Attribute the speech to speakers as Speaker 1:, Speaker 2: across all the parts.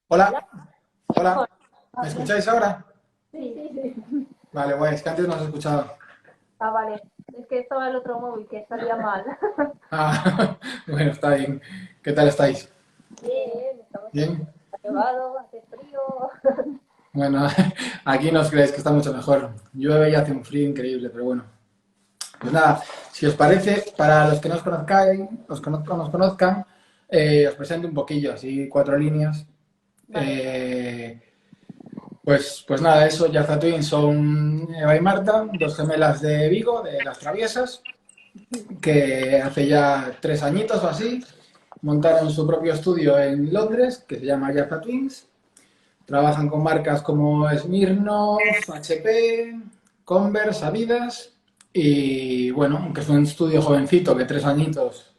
Speaker 1: Hola,
Speaker 2: Hola.
Speaker 1: hola,
Speaker 2: Hola.
Speaker 1: ¿me
Speaker 2: Ah,
Speaker 1: escucháis ahora?
Speaker 2: sí, sí, sí.
Speaker 1: Vale, guay, es que antes no os escuchaba.
Speaker 2: Ah, vale. Es que estaba el otro móvil que salía mal.
Speaker 1: Ah, bueno, está bien. ¿Qué tal estáis?
Speaker 2: Bien, estamos aquí.
Speaker 1: ¿Bien?
Speaker 2: Ha nevado, hace frío.
Speaker 1: Bueno, aquí no os creéis que está mucho mejor. Llueve y hace un frío increíble, pero bueno. Pues nada, si os parece, para los que no os conozcáis, nos conozcan, os presento un poquillo, así 4 líneas.
Speaker 2: Vale.
Speaker 1: Eh, pues nada, eso, Yarza Twins son Eva y Marta, dos gemelas de Vigo, de Las Traviesas, que hace ya 3 añitos o así montaron su propio estudio en Londres que se llama Jaffa Twins. Trabajan con marcas como Smirnoff, HP, Converse, Adidas y bueno, aunque es un estudio jovencito que 3 añitos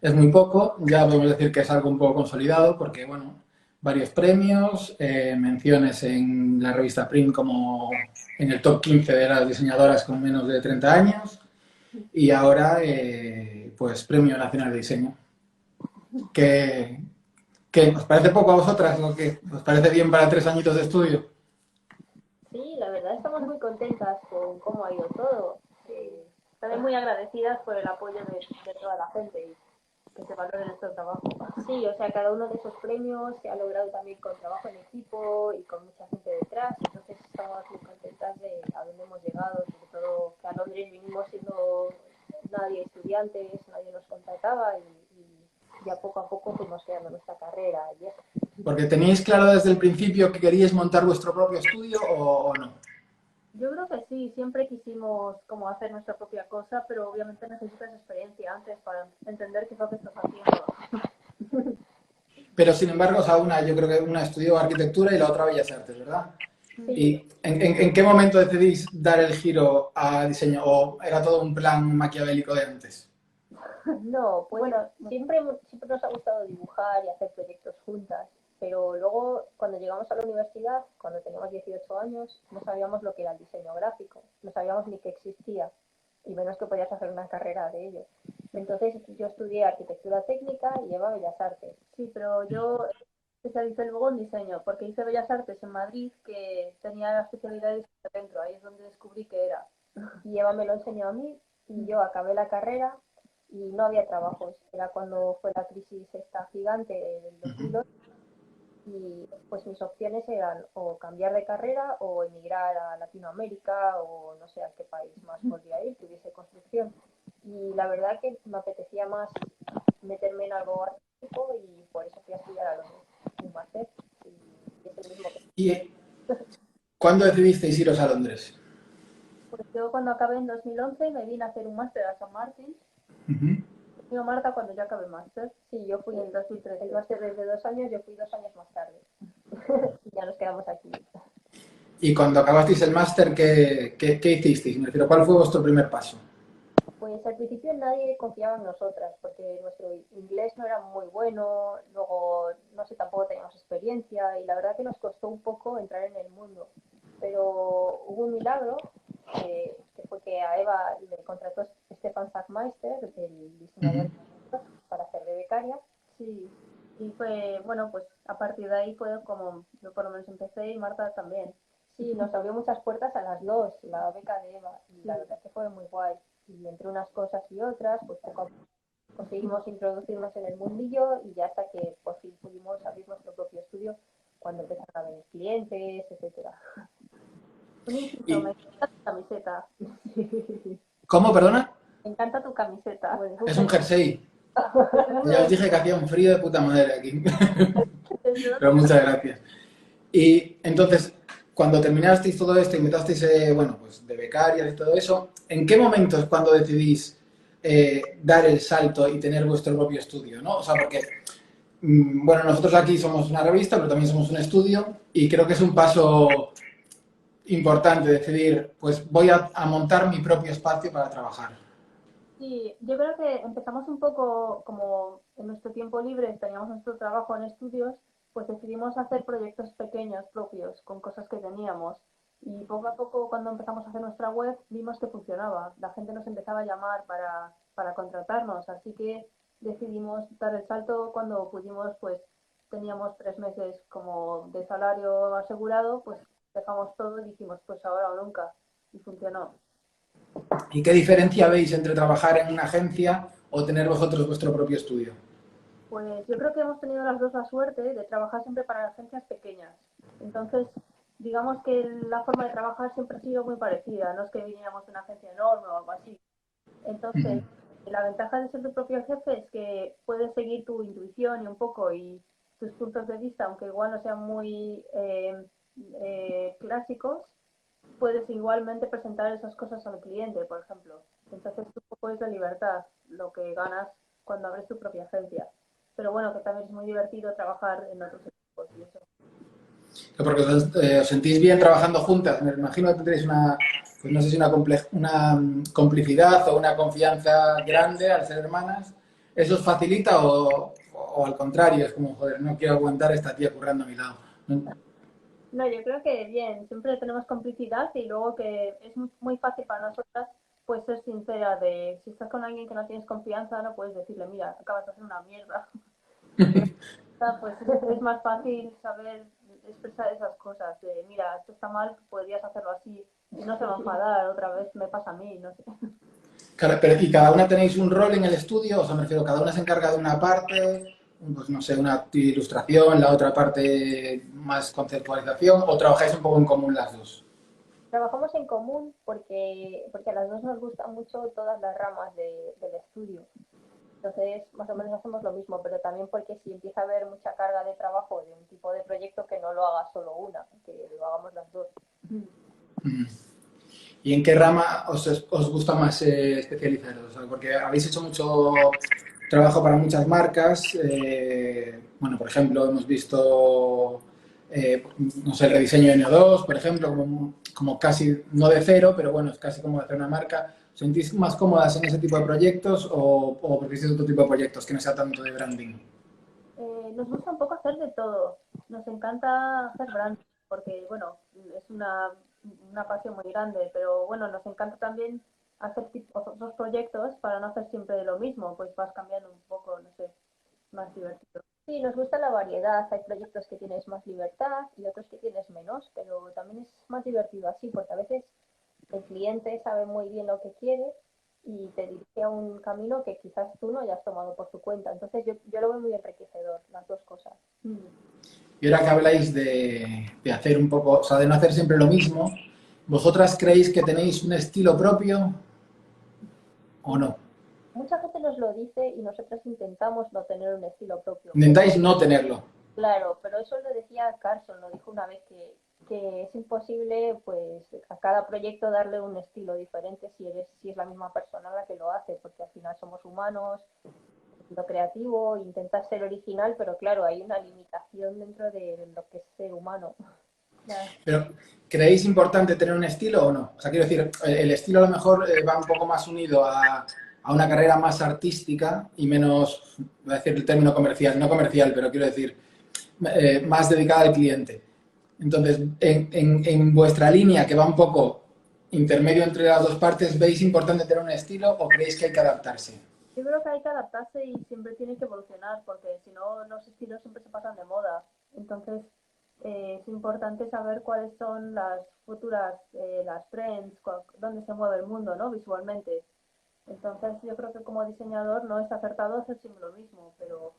Speaker 1: es muy poco, ya podemos decir que es algo un poco consolidado porque bueno, varios premios, menciones en la revista Print como en el top 15 de las diseñadoras con menos de 30 años y ahora pues Premio Nacional de Diseño. ¿Qué, qué os parece poco a vosotras? ¿No? ¿Qué os parece bien para 3 añitos de estudio?
Speaker 2: Sí, la verdad estamos muy contentas con cómo ha ido todo. También muy agradecidas por el apoyo de toda la gente y que se valore nuestro trabajo. Sí, o sea, cada uno de esos premios se ha logrado también con trabajo en equipo y con mucha gente detrás. Entonces estamos muy contentas de a dónde hemos llegado, sobre todo que a Londres vinimos siendo nadie estudiantes, nadie nos contrataba y ya poco a poco fuimos creando nuestra carrera y eso.
Speaker 1: Porque teníais claro desde el principio que queríais montar vuestro propio estudio o no.
Speaker 2: Yo creo que sí, siempre quisimos como hacer nuestra propia cosa, pero obviamente necesitas experiencia antes para entender qué es lo que estás haciendo.
Speaker 1: Pero sin embargo, o sea, una, yo creo que una estudió arquitectura y la otra bellas artes, ¿verdad?
Speaker 2: Sí,
Speaker 1: ¿Y en qué momento decidís dar el giro a diseño? ¿O era todo un plan maquiavélico de antes?
Speaker 2: no, pues bueno, siempre nos ha gustado dibujar y hacer proyectos juntas, pero luego cuando llegamos a la universidad, cuando teníamos 18 años, no sabíamos lo que era el diseño gráfico, no sabíamos ni que existía, y menos que podías hacer una carrera de ello. Entonces yo estudié arquitectura técnica y lleva bellas artes. Sí, pero yo especialicé luego en diseño, porque hice bellas artes en Madrid, que tenía la especialidad de diseño dentro, ahí es donde descubrí que era. Y Eva me lo enseñó a mí, y yo acabé la carrera y no había trabajos. Era cuando fue la crisis esta gigante del 2008 y pues mis opciones eran o cambiar de carrera o emigrar a Latinoamérica o no sé a qué país más podría ir que hubiese construcción. Y la verdad que me apetecía más meterme en algo artístico y por eso fui a estudiar a Londres, un máster y es el mismo que...
Speaker 1: ¿Y cuándo decidisteis iros a Londres?
Speaker 2: Pues yo cuando acabé en 2011 me vine a hacer un máster a San Martín. Yo, Marta, cuando yo acabé el máster, sí, yo fui en 2013, el máster es de 2 años, yo fui 2 años más tarde. Y ya nos quedamos aquí.
Speaker 1: Y cuando acabasteis el máster, ¿qué hicisteis? Me refiero, ¿cuál fue vuestro primer paso?
Speaker 2: Pues al principio nadie confiaba en nosotras, porque nuestro inglés no era muy bueno, luego, no sé, tampoco teníamos experiencia, y la verdad que nos costó un poco entrar en el mundo. Pero hubo un milagro, que fue que a Eva le contrató Stefan Sackmeister, el diseñador, para hacer de becaria. Sí, y fue, bueno, pues a partir de ahí fue como yo por lo menos empecé y Marta también. Sí, nos abrió muchas puertas a las dos, la beca de Eva, y la verdad que fue muy guay. Y entre unas cosas y otras, pues poco a poco conseguimos introducirnos en el mundillo y ya hasta que por fin pudimos abrir nuestro propio estudio cuando empezaron a venir clientes, etcétera. Un inciso, me
Speaker 1: ¿Y
Speaker 2: encanta tu camiseta.
Speaker 1: cómo, perdona?
Speaker 2: Me encanta tu camiseta. Pues es un
Speaker 1: Es un
Speaker 2: jersey.
Speaker 1: jersey. Ya os dije que hacía un frío de puta madre aquí.
Speaker 2: ¿De
Speaker 1: Pero
Speaker 2: dónde
Speaker 1: muchas gracias. Y entonces, cuando terminasteis todo esto y empezasteis, bueno, pues de becarias y todo eso, ¿en qué momento es cuando decidís dar el salto y tener vuestro propio estudio, ¿no? O sea, porque, bueno, nosotros aquí somos una revista, pero también somos un estudio y creo que es un paso importante decidir, pues voy a montar mi propio espacio para trabajar.
Speaker 2: Sí, yo creo que empezamos un poco como en nuestro tiempo libre, teníamos nuestro trabajo en estudios, pues decidimos hacer proyectos pequeños propios con cosas que teníamos. Y poco a poco, cuando empezamos a hacer nuestra web, vimos que funcionaba. La gente nos empezaba a llamar para contratarnos, así que decidimos dar el salto cuando pudimos, pues, teníamos 3 meses como de salario asegurado, pues dejamos todo y dijimos, pues ahora o nunca, y funcionó.
Speaker 1: ¿Y qué diferencia veis entre trabajar en una agencia o tener vosotros vuestro propio estudio?
Speaker 2: Pues yo creo que hemos tenido las dos la suerte de trabajar siempre para agencias pequeñas. Entonces, digamos que la forma de trabajar siempre ha sido muy parecida, no es que viniéramos de una agencia enorme o algo así. Entonces, la ventaja de ser tu propio jefe es que puedes seguir tu intuición y un poco y tus puntos de vista, aunque igual no sean muy clásicos, puedes igualmente presentar esas cosas al cliente, por ejemplo. Entonces, tú puedes la libertad, lo que ganas cuando abres tu propia agencia. Pero bueno, que también es muy divertido trabajar en otros equipos y eso.
Speaker 1: Porque os sentís bien trabajando juntas. Me imagino que tendréis una, pues no sé si una complicidad o una confianza grande al ser hermanas. ¿Eso os facilita o al contrario? Es como, joder, no quiero aguantar a esta tía currando a mi lado.
Speaker 2: No, yo creo que bien, siempre tenemos complicidad y luego que es muy fácil para nosotras pues ser sincera de si estás con alguien que no tienes confianza no puedes decirle, mira, acabas de hacer una mierda. Pues es más fácil saber expresar esas cosas de, mira, esto está mal, podrías hacerlo así y no se va a enfadar, otra vez me pasa a mí, no sé.
Speaker 1: Claro, ¿y cada una tenéis un rol en el estudio? O sea, me refiero, cada una se encarga de una parte, pues no sé, una ilustración, la otra parte más conceptualización, o trabajáis un poco en común las dos.
Speaker 2: Trabajamos en común porque a las dos nos gustan mucho todas las ramas del estudio. Entonces, más o menos hacemos lo mismo, pero también porque si empieza a haber mucha carga de trabajo de un tipo de proyecto, que no lo haga solo una, que lo hagamos las dos.
Speaker 1: Mm. ¿Y en qué rama os gusta más especializaros? O sea, porque habéis hecho mucho trabajo para muchas marcas. Bueno, por ejemplo, hemos visto, no sé, el rediseño de Neo2, por ejemplo, como casi, no de cero, pero bueno, es casi como hacer una marca. ¿Os sentís más cómodas en ese tipo de proyectos o preferís otro tipo de proyectos que no sea tanto de branding?
Speaker 2: Nos gusta un poco hacer de todo. Nos encanta hacer branding porque, bueno, es una pasión muy grande, pero bueno, nos encanta también hacer otros proyectos para no hacer siempre lo mismo, pues vas cambiando un poco, no sé, más divertido. Sí, nos gusta la variedad. Hay proyectos que tienes más libertad y otros que tienes menos, pero también es más divertido así, porque a veces el cliente sabe muy bien lo que quiere y te dirige a un camino que quizás tú no hayas tomado por tu cuenta. Entonces yo lo veo muy enriquecedor, las dos cosas.
Speaker 1: Y ahora que habláis de hacer un poco, o sea, de no hacer siempre lo mismo, ¿vosotras creéis que tenéis un estilo propio o no?
Speaker 2: Mucha gente nos lo dice y nosotros intentamos no tener un estilo propio.
Speaker 1: Intentáis no tenerlo.
Speaker 2: Claro, pero eso lo decía Carson, lo dijo una vez que es imposible pues a cada proyecto darle un estilo diferente si es la misma persona la que lo hace, porque al final somos humanos, lo creativo, intentas ser original, pero claro, hay una limitación dentro de lo que es ser humano.
Speaker 1: Pero, ¿creéis importante tener un estilo o no? O sea, quiero decir, el estilo a lo mejor va un poco más unido a una carrera más artística y menos, voy a decir el término comercial, no comercial, pero quiero decir, más dedicada al cliente. Entonces, en vuestra línea, que va un poco intermedio entre las dos partes, ¿veis importante tener un estilo o creéis que hay que adaptarse?
Speaker 2: Yo creo que hay que adaptarse y siempre tiene que evolucionar, porque si no los estilos siempre se pasan de moda. Entonces, es importante saber cuáles son las futuras, las trends, dónde se mueve el mundo, ¿no? Visualmente. Entonces, yo creo que como diseñador no es acertado hacer siempre lo mismo, pero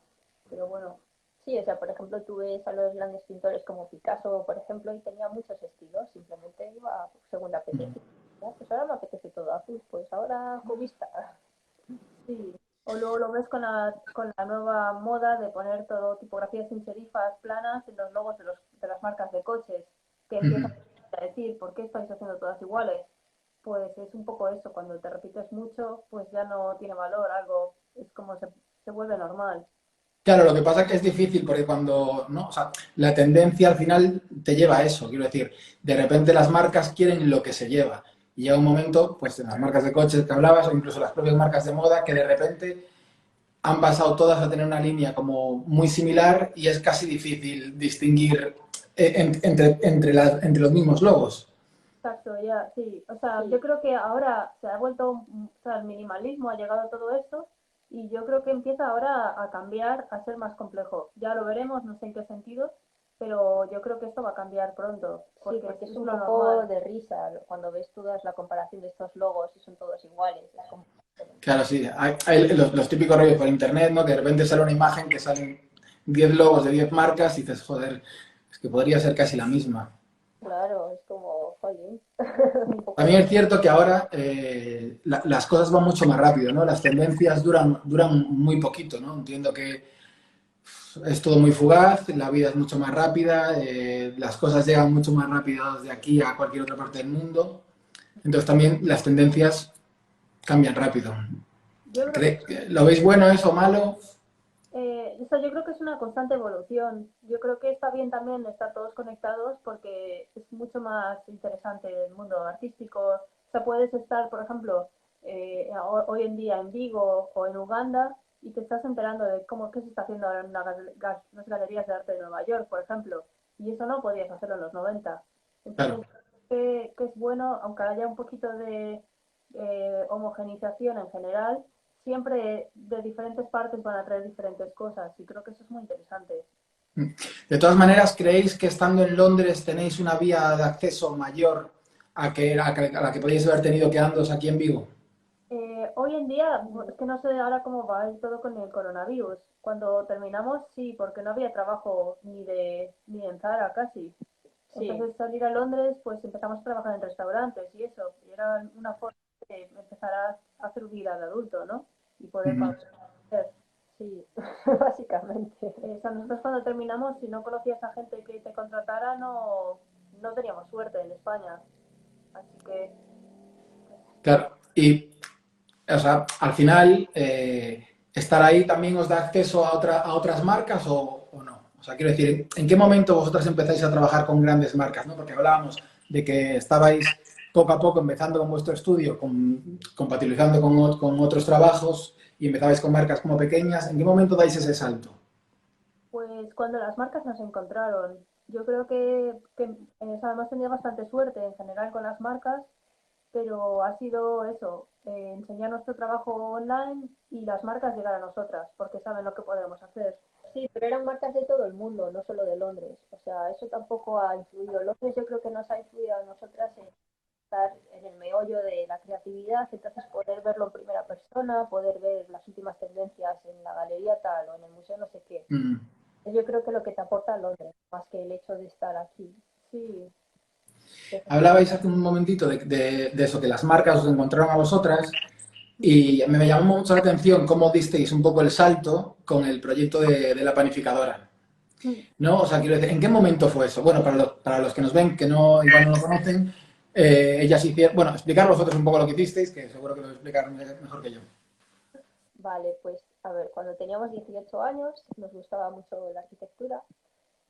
Speaker 2: bueno. Sí, o sea, por ejemplo, tú ves a los grandes pintores como Picasso, por ejemplo, y tenía muchos estilos, simplemente iba según le apetecía. Pues ahora me apetece todo azul, pues ahora cubista. Sí. O luego lo ves con la nueva moda de poner todo tipografías sin serifas planas en los logos de las marcas de coches, que empiezan a decir, ¿por qué estáis haciendo todas iguales? Pues es un poco eso, cuando te repites mucho, pues ya no tiene valor algo, es como se vuelve normal.
Speaker 1: Claro, lo que pasa es que es difícil porque cuando, ¿no? O sea, la tendencia al final te lleva a eso. Quiero decir, de repente las marcas quieren lo que se lleva. Y llega un momento, pues en las marcas de coches que hablabas, o incluso las propias marcas de moda, que de repente han pasado todas a tener una línea como muy similar y es casi difícil distinguir entre los mismos logos.
Speaker 2: Exacto, ya, sí. O sea, yo creo que ahora se ha vuelto, o sea, el minimalismo ha llegado a todo esto Y yo creo que empieza ahora a cambiar, a ser más complejo. Ya lo veremos, no sé en qué sentido, pero yo creo que esto va a cambiar pronto.
Speaker 3: Sí, porque es un
Speaker 2: lo
Speaker 3: poco
Speaker 2: normal.
Speaker 3: de risa cuando ves todas la comparación de estos logos y son todos iguales. Es como...
Speaker 1: Claro, sí. Hay los típicos rollos por internet, ¿no? Que de repente sale una imagen que salen 10 logos de 10 marcas y dices, joder, es que podría ser casi la misma.
Speaker 3: Claro, es como, jolín, un poco
Speaker 1: También
Speaker 3: de...
Speaker 1: es cierto que ahora las cosas van mucho más rápido, ¿no? Las tendencias duran muy poquito, ¿no? Entiendo que es todo muy fugaz, la vida es mucho más rápida, las cosas llegan mucho más rápido desde aquí a cualquier otra parte del mundo. Entonces también las tendencias cambian rápido.
Speaker 2: Yo creo que
Speaker 1: ¿Lo veis bueno eso o malo?
Speaker 2: Esto yo creo que es una constante evolución. Yo creo que está bien también estar todos conectados porque es mucho más interesante el mundo artístico. O sea, puedes estar, por ejemplo, hoy en día en Vigo o en Uganda y te estás enterando de qué se está haciendo ahora en las galerías de arte de Nueva York, por ejemplo. Y eso no podías hacerlo en los 90. Entonces,
Speaker 1: Claro.
Speaker 2: que es bueno, aunque haya un poquito de homogeneización en general, siempre de diferentes partes van a traer diferentes cosas y creo que eso es muy interesante.
Speaker 1: De todas maneras, ¿creéis que estando en Londres tenéis una vía de acceso mayor a la que podéis haber tenido quedándoos aquí en Vigo?
Speaker 2: Hoy en día, es que no sé ahora cómo va el todo con el coronavirus. Cuando terminamos, sí, porque no había trabajo ni de Zara casi.
Speaker 3: Sí.
Speaker 2: Entonces salir a Londres, pues empezamos a trabajar en restaurantes y eso. Y era una forma de empezar a hacer vida de adulto, ¿no? Y poder
Speaker 1: Ujú.
Speaker 2: pagar.
Speaker 3: Sí, básicamente.
Speaker 2: O sea, nosotros cuando terminamos, si no conocías a gente que te contratara, no teníamos suerte en España. Así que,
Speaker 1: Claro. Y, o sea, al final, ¿estar ahí también os da acceso a otras marcas o no? O sea, quiero decir, ¿en qué momento vosotros empezáis a trabajar con grandes marcas, ¿no? Porque hablábamos de que estabais poco a poco empezando con vuestro estudio, compatibilizando con otros trabajos y empezabais con marcas como pequeñas. ¿En qué momento dais ese salto?
Speaker 2: pues cuando las marcas nos encontraron, yo creo que hemos tenido bastante suerte en general con las marcas, pero ha sido eso, enseñar nuestro trabajo online y las marcas llegar a nosotras, porque saben lo que podemos hacer.
Speaker 3: Sí, pero eran marcas de todo el mundo, no solo de Londres. O sea, eso tampoco ha influido. Londres yo creo que nos ha influido a nosotras en estar en el meollo de la creatividad, entonces poder verlo en primera persona, poder ver las últimas tendencias en la galería tal o en el museo no sé qué.
Speaker 1: Mm.
Speaker 3: Yo creo que lo que te aporta Londres, más que el hecho de estar aquí.
Speaker 2: Sí,
Speaker 1: Hablabais hace un momentito de eso, que las marcas os encontraron a vosotras y me llamó mucho la atención cómo disteis un poco el salto con el proyecto de la panificadora. ¿No? O sea, quiero decir, ¿en qué momento fue eso? Bueno, para los que nos ven, que no, igual no lo conocen, ellas hicieron, bueno, explicar vosotros un poco lo que hicisteis, que seguro que lo explicaron mejor que yo.
Speaker 3: Vale, pues a ver, cuando teníamos 18 años nos gustaba mucho la arquitectura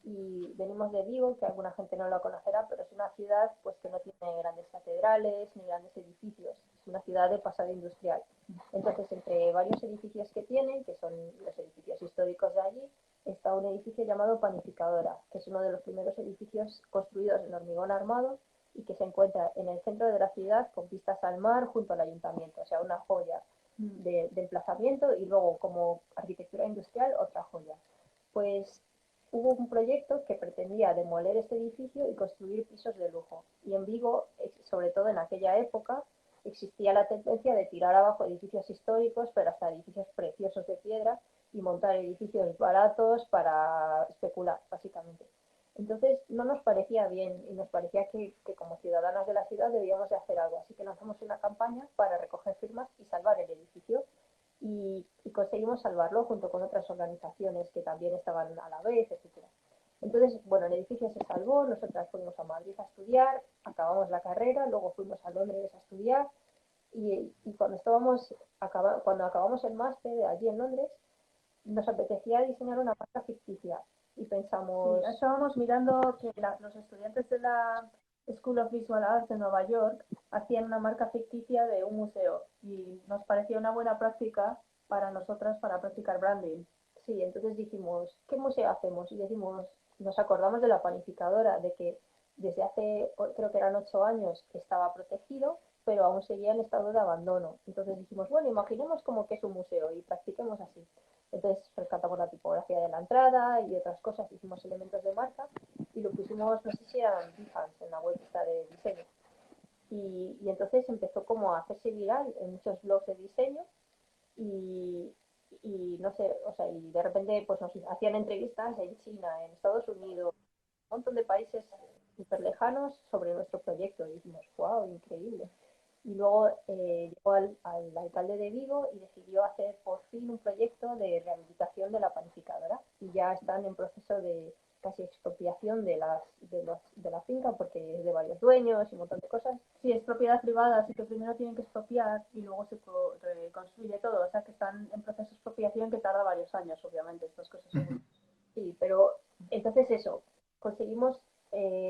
Speaker 3: y venimos de Vigo, que alguna gente no lo conocerá, pero es una ciudad pues que no tiene grandes catedrales ni grandes edificios, es una ciudad de pasado industrial. Entonces, entre varios edificios que tienen, que son los edificios históricos de allí, está un edificio llamado Panificadora, que es uno de los primeros edificios construidos en hormigón armado y que se encuentra en el centro de la ciudad con vistas al mar junto al ayuntamiento, o sea, una joya de emplazamiento y luego como arquitectura industrial otra joya. Pues hubo un proyecto que pretendía demoler este edificio y construir pisos de lujo. Y en Vigo, sobre todo en aquella época, existía la tendencia de tirar abajo edificios históricos, pero hasta edificios preciosos de piedra, y montar edificios baratos para especular, básicamente. Entonces no nos parecía bien y nos parecía que como ciudadanas de la ciudad debíamos de hacer algo. Así que lanzamos una campaña para recoger firmas y salvar el edificio y conseguimos salvarlo junto con otras organizaciones que también estaban a la vez, etcétera. Entonces, bueno, el edificio se salvó, nosotras fuimos a Madrid a estudiar, acabamos la carrera, luego fuimos a Londres a estudiar y cuando acabamos el máster allí en Londres, nos apetecía diseñar una marca ficticia y pensamos...
Speaker 2: Sí, estábamos mirando que los estudiantes de la School of Visual Arts de Nueva York hacían una marca ficticia de un museo y nos parecía una buena práctica para nosotras para practicar branding.
Speaker 3: Sí, entonces dijimos, ¿qué museo hacemos? Y decimos, nos acordamos de la panificadora, de que desde hace, creo que eran 8 años, estaba protegido
Speaker 2: pero aún seguía en estado de abandono. Entonces dijimos, bueno, imaginemos como que es un museo y practiquemos así. Entonces rescatamos la tipografía de la entrada y otras cosas, hicimos elementos de marca y lo pusimos, no sé si eran Behance, en la web esta de diseño. Y entonces empezó como a hacerse viral en muchos blogs de diseño y, y no sé, o sea, y de repente pues nos hacían entrevistas en China, en Estados Unidos, un montón de países súper lejanos sobre nuestro proyecto y dijimos, wow, increíble. Y luego llegó al alcalde de Vigo y decidió hacer por fin un proyecto de rehabilitación de la panificadora y ya están en proceso de casi expropiación de la finca porque es de varios dueños y un montón de cosas.
Speaker 3: Sí, es propiedad privada, así que primero tienen que expropiar y luego se reconstruye todo. O sea que están en proceso de expropiación que tarda varios años, obviamente, estas cosas son muy...
Speaker 2: Sí, pero entonces eso, conseguimos,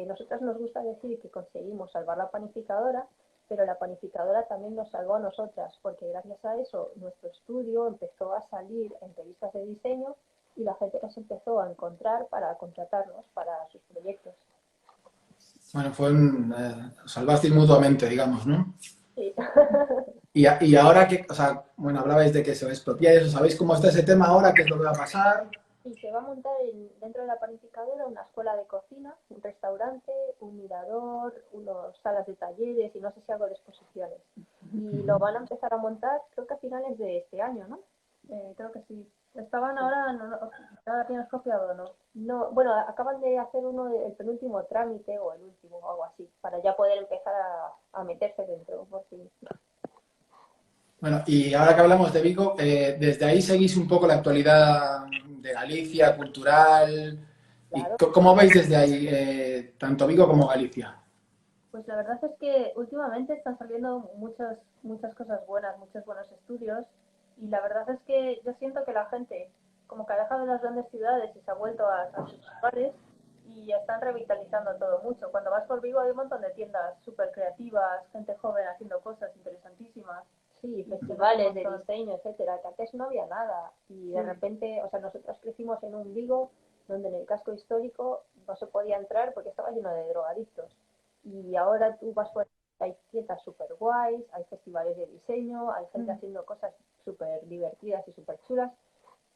Speaker 2: nosotras nos gusta decir que conseguimos salvar la panificadora, pero la panificadora también nos salvó a nosotras, porque gracias a eso nuestro estudio empezó a salir en revistas de diseño y la gente nos empezó a encontrar para contratarnos para sus proyectos.
Speaker 1: Bueno, os salvasteis mutuamente, digamos, ¿no?
Speaker 2: Sí.
Speaker 1: Y ahora que, o sea, bueno, hablabais de que se expropiáis, ¿sabéis cómo está ese tema ahora? ¿Qué es lo que va a pasar?
Speaker 2: Y se va a montar dentro de la panificadora una escuela de cocina, un restaurante, un mirador, unas salas de talleres y no sé si algo de exposiciones. Y lo van a empezar a montar creo que a finales de este año, ¿no?
Speaker 3: Creo que sí. Estaban ahora, no, ahora tienes copiado o no.
Speaker 2: No, bueno, acaban de hacer el penúltimo trámite o el último o algo así, para ya poder empezar a meterse dentro, por fin.
Speaker 1: Bueno, y ahora que hablamos de Vigo, desde ahí seguís un poco la actualidad de Galicia, cultural. ¿Y
Speaker 2: Claro.
Speaker 1: cómo veis desde ahí, tanto Vigo como Galicia?
Speaker 3: Pues la verdad es que últimamente están saliendo muchas cosas buenas, muchos buenos estudios y la verdad es que yo siento que la gente como que ha dejado las grandes ciudades y se ha vuelto a sus lugares y están revitalizando todo mucho. Cuando vas por Vigo hay un montón de tiendas súper creativas, gente joven haciendo cosas interesantísimas.
Speaker 2: Sí,
Speaker 3: Y
Speaker 2: festivales de diseño, etcétera, que antes no había nada. Y de
Speaker 3: sí,
Speaker 2: repente, o sea, nosotros crecimos en un Vigo donde en el casco histórico no se podía entrar porque estaba lleno de drogadictos. Y ahora tú vas por hay tiendas súper guays, hay festivales de diseño, hay gente haciendo cosas súper divertidas y súper chulas.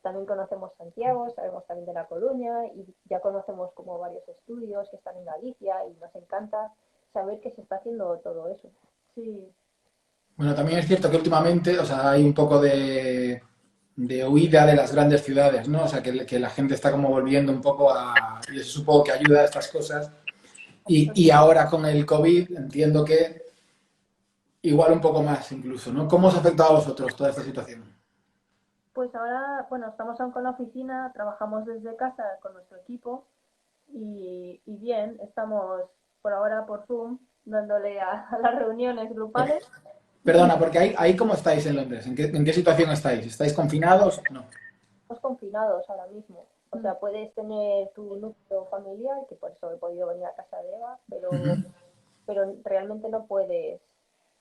Speaker 2: También conocemos Santiago, sabemos también de La Coruña y ya conocemos como varios estudios que están en Galicia y nos encanta saber que se está haciendo todo eso.
Speaker 3: sí,
Speaker 1: Bueno, también es cierto que últimamente, o sea, hay un poco de huida de las grandes ciudades, ¿no? O sea, que la gente está como volviendo un poco a... Y eso supongo que ayuda a estas cosas. Y ahora con el COVID entiendo que igual un poco más incluso, ¿no? ¿Cómo os ha afectado a vosotros toda esta situación?
Speaker 3: pues ahora, bueno, estamos aún con la oficina, trabajamos desde casa con nuestro equipo y bien, estamos por ahora por Zoom dándole a las reuniones grupales.
Speaker 1: Perdona, porque ahí ¿cómo estáis en Londres? ¿En qué situación estáis? ¿Estáis confinados? No.
Speaker 2: Estamos confinados ahora mismo. O sea, puedes tener tu núcleo familiar, que por eso he podido venir a casa de Eva, pero realmente no puedes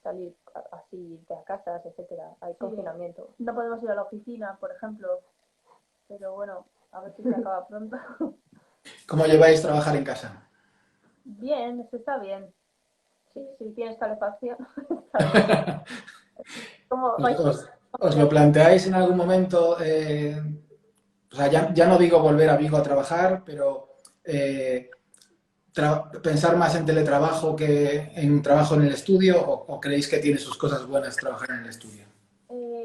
Speaker 2: salir así de a casas, etcétera. Hay
Speaker 3: Sí,
Speaker 2: confinamiento.
Speaker 3: no podemos ir a la oficina, por ejemplo, pero bueno, a ver si se acaba pronto.
Speaker 1: ¿Cómo lleváis trabajar en casa?
Speaker 3: Bien, eso está bien.
Speaker 2: Sí,
Speaker 3: Si tienes calefacción, está bien. ¿Cómo
Speaker 1: ¿Os,
Speaker 3: vais?
Speaker 1: os- os lo planteáis en algún momento? O sea, ya no digo volver a Vigo a trabajar, pero pensar más en teletrabajo que en trabajo en el estudio, o creéis que tiene sus cosas buenas trabajar en el estudio?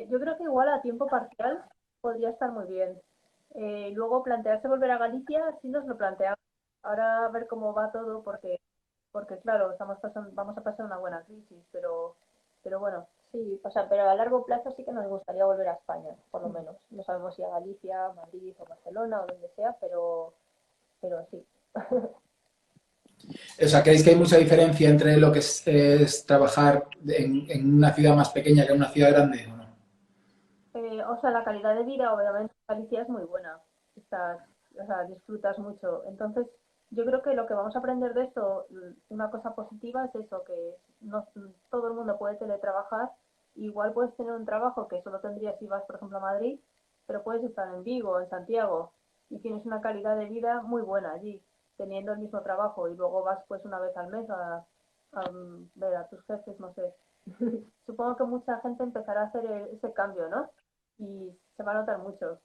Speaker 3: Yo creo que igual a tiempo parcial podría estar muy bien. Luego plantearse volver a Galicia, sí nos lo planteamos. Ahora a ver cómo va todo, porque claro, vamos a pasar una buena crisis, pero bueno,
Speaker 2: sí, o sea, pero a largo plazo sí que nos gustaría volver a España, por lo menos. No sabemos si a Galicia, Madrid o Barcelona o donde sea, pero sí.
Speaker 1: O sea, ¿creéis que hay mucha diferencia entre lo que es trabajar en una ciudad más pequeña que en una ciudad grande o no?
Speaker 3: O sea, la calidad de vida, obviamente, en Galicia es muy buena. O sea, disfrutas mucho. Entonces, yo creo que lo que vamos a aprender de esto, una cosa positiva es eso, que no todo el mundo puede teletrabajar. Igual puedes tener un trabajo que solo tendrías si vas, por ejemplo, a Madrid, pero puedes estar en Vigo, en Santiago, y tienes una calidad de vida muy buena allí, teniendo el mismo trabajo, y luego vas pues una vez al mes ver a tus jefes, no sé. Supongo que mucha gente empezará a hacer ese cambio, ¿no? Y se va a notar mucho.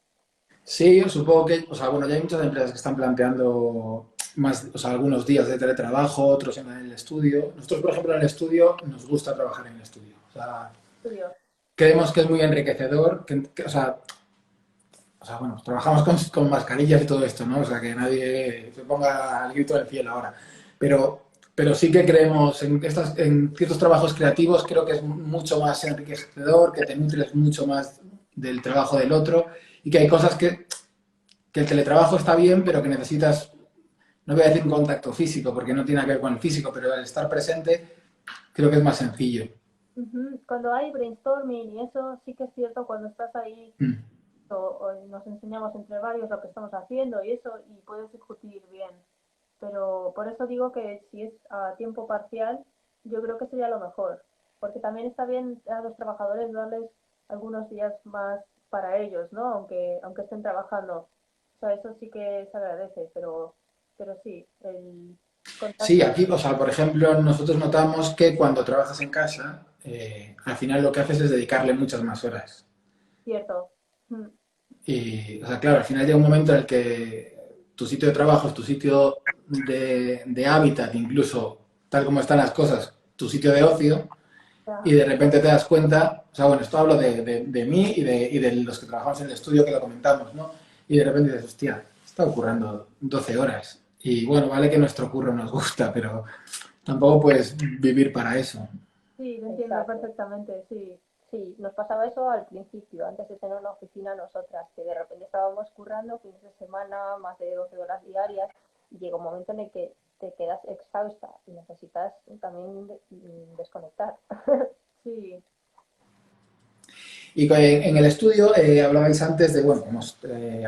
Speaker 1: Sí, supongo que, o sea, bueno, ya hay muchas empresas que están planteando más, o sea, algunos días de teletrabajo, otros en el estudio. Nosotros, por ejemplo, en el estudio nos gusta trabajar en el estudio. O sea,
Speaker 3: Estudio.
Speaker 1: creemos que es muy enriquecedor, o sea, bueno, trabajamos con mascarillas y todo esto, ¿no? O sea, que nadie se ponga el grito del cielo ahora. Pero sí que creemos en ciertos trabajos creativos, creo que es mucho más enriquecedor, que te nutres mucho más del trabajo del otro y que hay cosas que el teletrabajo está bien, pero que necesitas, no voy a decir un contacto físico, porque no tiene que ver con el físico, pero el estar presente creo que es más sencillo.
Speaker 3: Ujú. Cuando hay brainstorming y eso, sí que es cierto cuando estás ahí
Speaker 1: Mm.
Speaker 3: o nos enseñamos entre varios lo que estamos haciendo y eso, y puedes discutir bien. Pero por eso digo que si es a tiempo parcial, yo creo que sería lo mejor. Porque también está bien a los trabajadores darles algunos días más para ellos, ¿no? Aunque estén trabajando. O sea, eso sí que se agradece, pero sí, el
Speaker 1: Sí,
Speaker 3: contacto
Speaker 1: aquí, o sea, por ejemplo, nosotros notamos que cuando trabajas en casa, al final lo que haces es dedicarle muchas más horas.
Speaker 3: es cierto. Mm.
Speaker 1: Y, o sea, claro, al final llega un momento en el que tu sitio de trabajo es tu sitio de hábitat, incluso tal como están las cosas, tu sitio de ocio, y
Speaker 3: Ya.
Speaker 1: de repente te das cuenta, o sea, bueno, esto hablo de mí y de los que trabajamos en el estudio que lo comentamos, ¿no? Y de repente dices, hostia, está ocurriendo 12 horas. Y bueno, vale que nuestro curro nos gusta, pero tampoco puedes vivir para eso.
Speaker 3: Sí, lo entiendo
Speaker 2: Exacto.
Speaker 3: perfectamente, sí.
Speaker 2: Sí, nos pasaba eso al principio, antes de tener una oficina nosotras, que de repente estábamos currando fines de semana, más de 12 horas diarias, y llega un momento en el que te quedas exhausta y necesitas también desconectar.
Speaker 3: Sí,
Speaker 1: Y en el estudio hablabais antes de, bueno,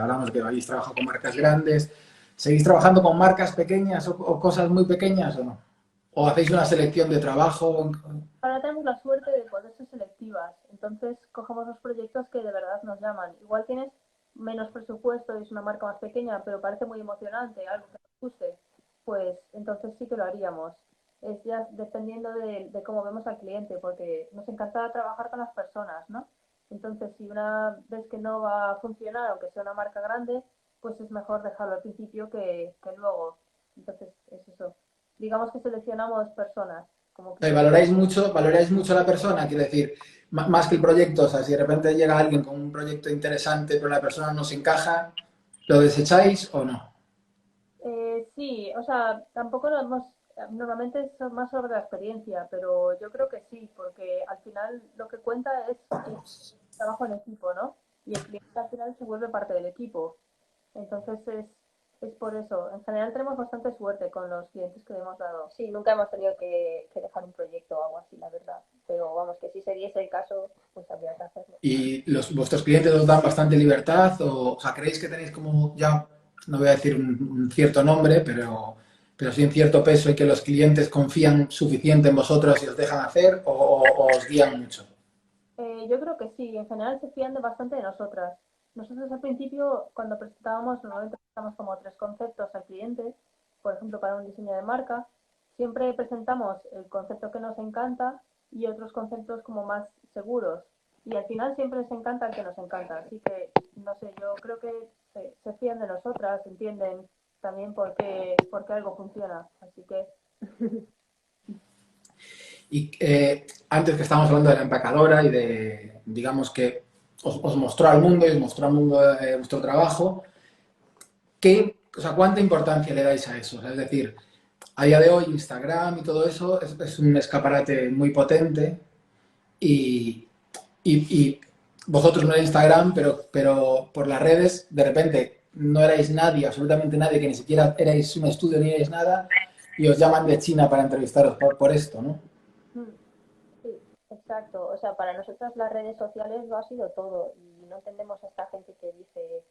Speaker 1: hablamos de que habéis trabajado con marcas grandes. ¿Seguís trabajando con marcas pequeñas o cosas muy pequeñas o no? ¿O hacéis una selección de trabajo?
Speaker 3: ahora tenemos la suerte de poder ser selectivas, entonces cogemos los proyectos que de verdad nos llaman. Igual tienes menos presupuesto y es una marca más pequeña, pero parece muy emocionante, algo que nos guste, pues entonces sí que lo haríamos. Es ya dependiendo de cómo vemos al cliente, porque nos encanta trabajar con las personas, ¿no? Entonces, si una vez que no va a funcionar, aunque sea una marca grande, pues es mejor dejarlo al principio que luego. Entonces, es eso. Digamos que seleccionamos personas como clientes.
Speaker 1: Valoráis mucho a la persona, quiero decir, más que el proyecto. O sea, si de repente llega alguien con un proyecto interesante, pero la persona no se encaja, ¿lo desecháis o no?
Speaker 3: Sí, o sea, tampoco lo hemos, normalmente es más sobre la experiencia, pero yo creo que sí, porque al final lo que cuenta es el trabajo en equipo, ¿no? Y el cliente al final se vuelve parte del equipo. Entonces es por eso. En general tenemos bastante suerte con los clientes que le hemos dado.
Speaker 2: Sí, nunca hemos tenido que dejar un proyecto o algo así, la verdad. Pero vamos, que si se diese el caso, pues habría que hacerlo.
Speaker 1: ¿Y vuestros clientes os dan bastante libertad? O sea, ¿creéis que tenéis como ya, no voy a decir un cierto nombre, pero sí un cierto peso y que los clientes confían suficiente en vosotros y os dejan hacer o os guían mucho?
Speaker 3: Yo creo que sí, en general se fían de bastante de nosotras. Nosotros al principio, cuando presentábamos, normalmente presentamos como tres conceptos al cliente, por ejemplo, para un diseño de marca, siempre presentamos el concepto que nos encanta y otros conceptos como más seguros. Y al final siempre les encanta el que nos encanta. Así que, no sé, yo creo que se fían de nosotras, entienden también por qué algo funciona. Así que,
Speaker 1: Y antes que estábamos hablando de la empacadora y de, digamos que os mostró al mundo y os mostró al mundo vuestro trabajo, o sea, ¿cuánta importancia le dais a eso? O sea, es decir, a día de hoy Instagram y todo eso es un escaparate muy potente y, y vosotros no era Instagram, pero por las redes de repente no erais nadie, absolutamente nadie, que ni siquiera erais un estudio ni erais nada y os llaman de China para entrevistaros por esto, ¿no?
Speaker 3: mm,
Speaker 2: Sí, exacto. O sea, para nosotras las redes sociales lo ha sido todo y no entendemos a esta gente que dice,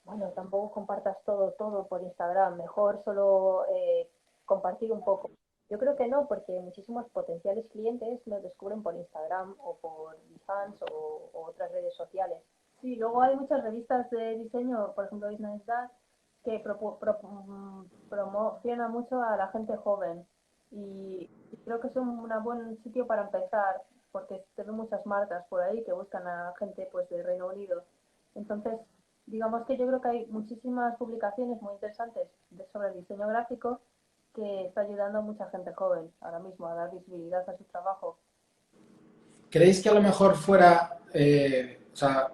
Speaker 2: bueno, tampoco compartas todo por Instagram, mejor solo compartir un poco. Yo creo que no, porque muchísimos potenciales clientes nos descubren por Instagram o por Behance o otras redes sociales.
Speaker 3: sí, luego hay muchas revistas de diseño, por ejemplo, Business Dad, que promocionan mucho a la gente joven. y creo que es un buen sitio para empezar porque tengo muchas marcas por ahí que buscan a gente pues de Reino Unido. Entonces, digamos que yo creo que hay muchísimas publicaciones muy interesantes sobre el diseño gráfico que está ayudando a mucha gente joven ahora mismo a dar visibilidad a su trabajo.
Speaker 1: ¿Creéis que a lo mejor fuera, o sea,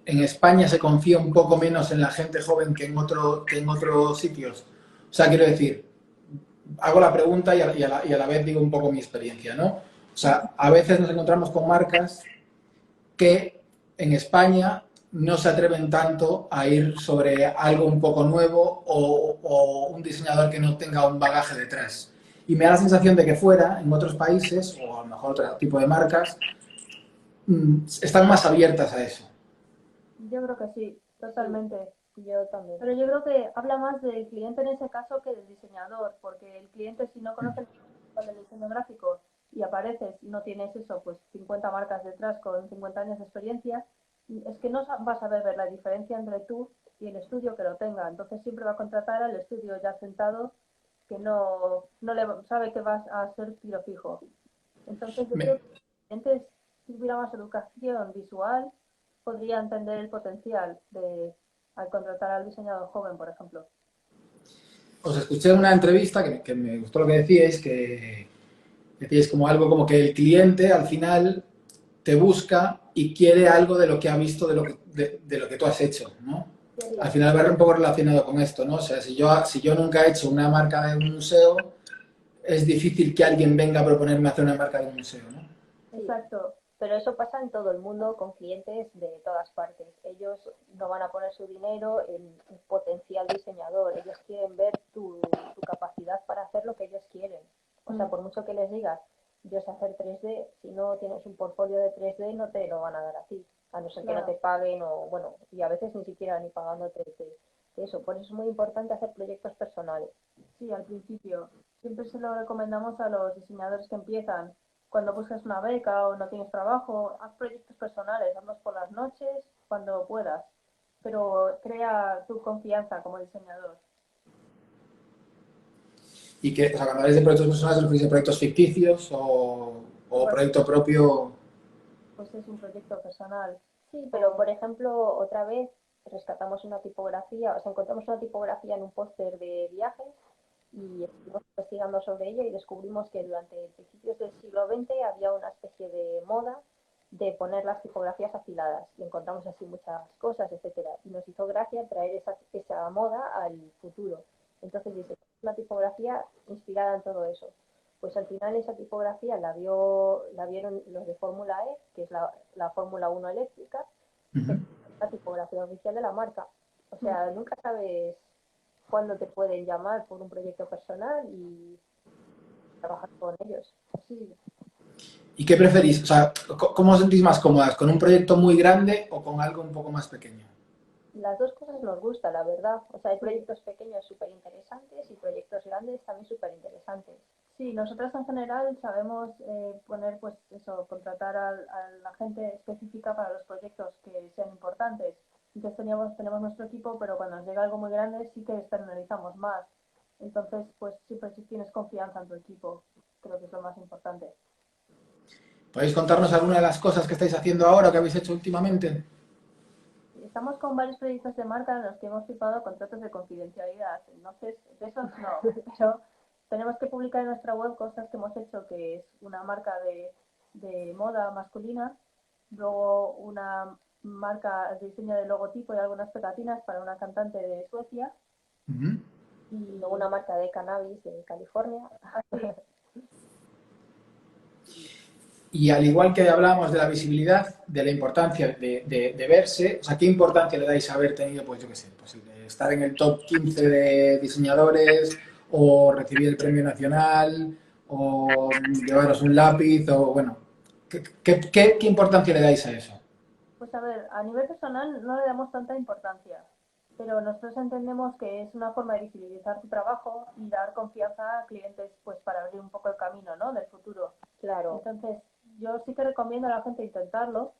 Speaker 1: en España se confía un poco menos en la gente joven que en otros sitios? O sea, quiero decir, hago la pregunta y a la vez digo un poco mi experiencia, ¿no? O sea, a veces nos encontramos con marcas que en España no se atreven tanto a ir sobre algo un poco nuevo o un diseñador que no tenga un bagaje detrás. Y me da la sensación de que fuera, en otros países, o a lo mejor otro tipo de marcas, están más abiertas a eso.
Speaker 3: Yo creo que sí, totalmente. Sí, yo también. Pero yo creo que habla más del cliente en ese caso que del diseñador, porque el cliente si no conoce el diseño gráfico y apareces y no tienes eso, pues 50 marcas detrás con 50 años de experiencia, es que no vas a ver la diferencia entre tú y el estudio que lo tenga. Entonces siempre va a contratar al estudio ya sentado que no le sabe que vas a ser tiro fijo. Entonces yo creo
Speaker 1: Me,
Speaker 3: que si el cliente tuviera más educación visual, podría entender el potencial de al contratar al diseñador joven, por ejemplo.
Speaker 1: Os escuché en una entrevista que me gustó lo que decíais como algo como que el cliente al final te busca y quiere algo de lo que ha visto de lo que tú has hecho, ¿no? Al final va un poco relacionado con esto, ¿no? O sea, si yo nunca he hecho una marca de un museo, es difícil que alguien venga a proponerme hacer una marca de un museo, ¿no?
Speaker 3: Exacto.
Speaker 2: Pero eso pasa en todo el mundo con clientes de todas partes. Ellos no van a poner su dinero en un potencial diseñador. Ellos quieren ver tu capacidad para hacer lo que ellos quieren. O sea, por mucho que les digas, yo sé hacer 3D, si no tienes un portfolio de 3D no te lo van a dar a ti. A no ser que no te paguen o, bueno, y a veces ni siquiera ni pagándote de eso. Por eso es muy importante hacer proyectos personales.
Speaker 3: Sí, al principio. Siempre se lo recomendamos a los diseñadores que empiezan. Cuando buscas una beca o no tienes trabajo, haz proyectos personales, hazlos por las noches, cuando puedas. Pero crea tu confianza como diseñador.
Speaker 1: Y que, o sea, cuando habláis de proyectos personales, ¿os referís a proyectos ficticios o
Speaker 3: Igual,
Speaker 1: proyecto propio?
Speaker 3: pues es un proyecto personal.
Speaker 2: Sí, pero por ejemplo, otra vez rescatamos una tipografía, o sea, encontramos una tipografía en un póster de viajes y estuvimos investigando sobre ella y descubrimos que durante principios del siglo XX había una especie de moda de poner las tipografías afiladas y encontramos así muchas cosas, etcétera. Y nos hizo gracia traer esa moda al futuro. Entonces dice, una tipografía inspirada en todo eso. Pues al final esa tipografía la vieron los de Fórmula E, que es la Fórmula 1 eléctrica,
Speaker 1: Uh
Speaker 2: y
Speaker 1: -huh.
Speaker 2: la tipografía oficial de la marca. O sea, nunca sabes cuándo te pueden llamar por un proyecto personal y trabajar con ellos. Sí,
Speaker 1: ¿Y qué preferís? O sea, ¿cómo os sentís más cómodas? ¿Con un proyecto muy grande o con algo un poco más pequeño?
Speaker 2: las dos cosas nos gustan, la verdad. O sea, hay proyectos pequeños súper interesantes y proyectos grandes también súper interesantes.
Speaker 3: sí, nosotras en general sabemos poner, pues eso, contratar a la gente específica para los proyectos que sean importantes. Entonces tenemos nuestro equipo, pero cuando nos llega algo muy grande sí que externalizamos más. Entonces, pues siempre si tienes confianza en tu equipo, creo que es lo más importante.
Speaker 1: ¿Podéis contarnos alguna de las cosas que estáis haciendo ahora o que habéis hecho últimamente?
Speaker 3: Estamos con varios proyectos de marca en los que hemos firmado contratos de confidencialidad. Entonces, de esos no, pero tenemos que publicar en nuestra web cosas que hemos hecho, que es una marca de moda masculina, luego una marca de diseño de logotipo y algunas pegatinas para una cantante de Suecia
Speaker 1: Uh -huh.
Speaker 2: Y luego una marca de cannabis de California.
Speaker 1: Y al igual que hablábamos de la visibilidad, de la importancia de verse, o sea, ¿qué importancia le dais a haber tenido, pues yo qué sé, pues el de estar en el top 15 de diseñadores, o recibir el premio nacional, o llevaros un lápiz, o bueno, ¿qué importancia le dais a eso?
Speaker 3: Pues a ver, a nivel personal no le damos tanta importancia, pero nosotros entendemos que es una forma de visibilizar tu trabajo y dar confianza a clientes pues para abrir un poco el camino, ¿no? Del futuro.
Speaker 2: Claro.
Speaker 3: Entonces, yo sí que recomiendo a la gente intentarlo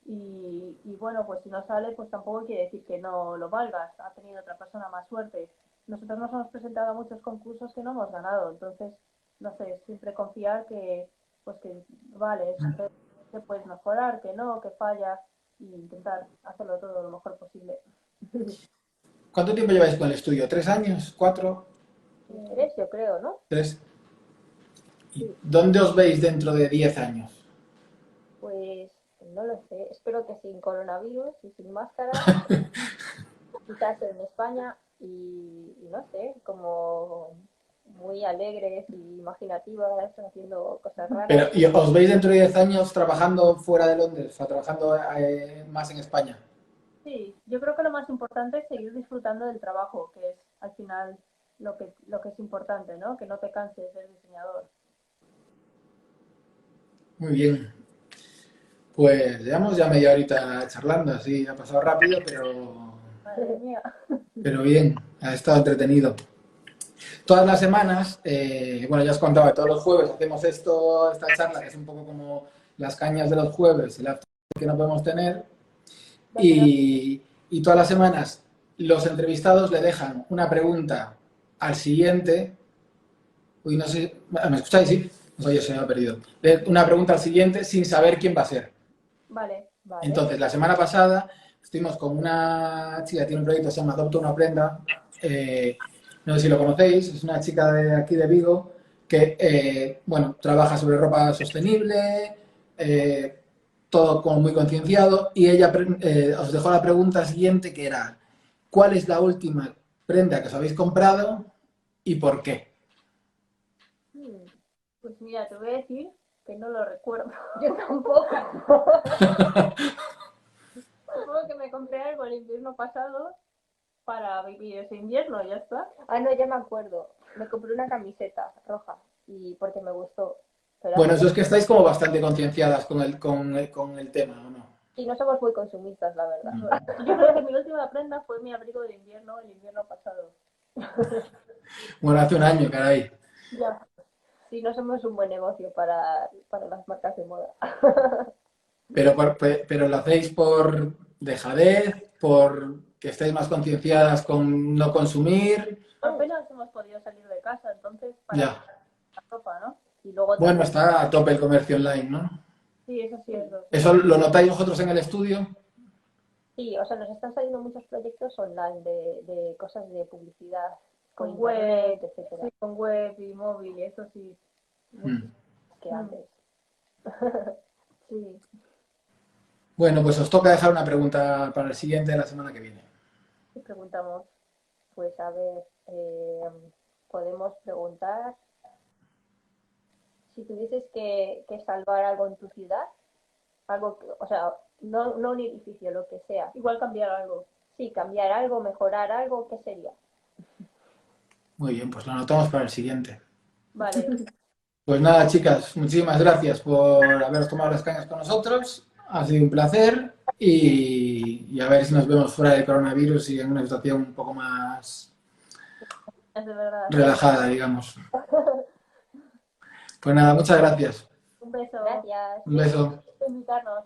Speaker 3: y bueno, pues si no sale, pues tampoco quiere decir que no lo valgas, ha tenido otra persona más suerte. Nosotros nos hemos presentado a muchos concursos que no hemos ganado, entonces no sé, siempre confiar que, pues que, vale, que puedes mejorar, que no, que falla, e intentar hacerlo todo lo mejor posible.
Speaker 1: ¿Cuánto tiempo lleváis con el estudio? ¿3 años? ¿4?
Speaker 3: 3, yo creo, ¿no?
Speaker 1: 3. ¿Y
Speaker 3: Sí,
Speaker 1: dónde os veis dentro de 10 años?
Speaker 3: pues no lo sé, espero que sin coronavirus y sin máscara, quizás en España y no sé, como muy alegres y imaginativas, haciendo cosas
Speaker 1: Pero,
Speaker 3: raras.
Speaker 1: ¿y os veis dentro de 10 años trabajando fuera de Londres? O sea, trabajando más en España.
Speaker 3: Sí, yo creo que lo más importante es seguir disfrutando del trabajo, que es al final lo que es importante, ¿no? Que no te canses de ser diseñador.
Speaker 1: Muy bien. Pues llevamos ya media horita charlando, así ha pasado rápido,
Speaker 3: Madre mía.
Speaker 1: pero bien, ha estado entretenido. Todas las semanas, bueno, ya os contaba, todos los jueves hacemos esta charla, que es un poco como las cañas de los jueves, el after que no podemos tener, y todas las semanas los entrevistados le dejan una pregunta al siguiente. Uy, no sé, ¿me escucháis? Sí. Oye, se me ha perdido. Una pregunta al siguiente sin saber quién va a ser.
Speaker 3: Vale, vale.
Speaker 1: Entonces, la semana pasada estuvimos con una chica que tiene un proyecto que se llama Adopta una prenda. No sé si lo conocéis, es una chica de aquí de Vigo que, bueno, trabaja sobre ropa sostenible, todo como muy concienciado, y ella os dejó la pregunta siguiente que era, ¿cuál es la última prenda que os habéis comprado y por qué?
Speaker 3: Pues mira, te voy a decir que no lo recuerdo.
Speaker 2: Yo tampoco.
Speaker 3: Supongo que me compré algo el invierno pasado para vivir ese invierno, ya está.
Speaker 2: Ah, no, ya me acuerdo. Me compré una camiseta roja y porque me gustó. Pero
Speaker 1: Bueno,
Speaker 2: hace
Speaker 1: eso es
Speaker 2: ya...
Speaker 1: que estáis como bastante concienciadas con el tema, ¿o no?
Speaker 2: Y no somos muy consumistas, la verdad.
Speaker 3: Yo creo que mi última prenda fue mi abrigo de invierno el invierno pasado.
Speaker 1: Bueno, hace un año, caray.
Speaker 3: Ya.
Speaker 2: Sí, no somos un buen negocio para las marcas de moda.
Speaker 1: Pero lo hacéis por dejadez, por que estéis más concienciadas con no consumir.
Speaker 3: Apenas hemos podido salir de casa, entonces para
Speaker 1: Ya.
Speaker 3: la ropa, ¿no? Y luego
Speaker 1: Bueno,
Speaker 3: también,
Speaker 1: está a tope el comercio online, ¿no?
Speaker 3: sí, eso sí es lo
Speaker 1: ¿Eso lo notáis vosotros en el estudio?
Speaker 2: Sí, o sea, nos están saliendo muchos proyectos online de cosas de publicidad con
Speaker 3: con web,
Speaker 2: internet, etcétera,
Speaker 3: sí, con web y móvil, eso sí.
Speaker 1: Mm.
Speaker 2: que antes.
Speaker 3: Sí.
Speaker 1: Bueno, pues os toca dejar una pregunta para el siguiente de la semana que viene.
Speaker 3: Y preguntamos,
Speaker 2: Pues a ver, podemos preguntar si tuvieses que salvar algo en tu ciudad, algo, o sea, no un edificio, lo que sea.
Speaker 3: igual cambiar algo.
Speaker 2: Sí, cambiar algo, mejorar algo, ¿qué sería?
Speaker 1: Muy bien, pues lo anotamos para el siguiente.
Speaker 3: Vale,
Speaker 1: Pues nada, chicas, muchísimas gracias por haberos tomado las cañas con nosotros. Ha sido un placer y a ver si nos vemos fuera del coronavirus y en una situación un poco más
Speaker 3: es de verdad.
Speaker 1: relajada, digamos. Pues nada, muchas gracias.
Speaker 3: Un beso.
Speaker 2: Gracias.
Speaker 1: Un beso.
Speaker 3: Por invitarnos.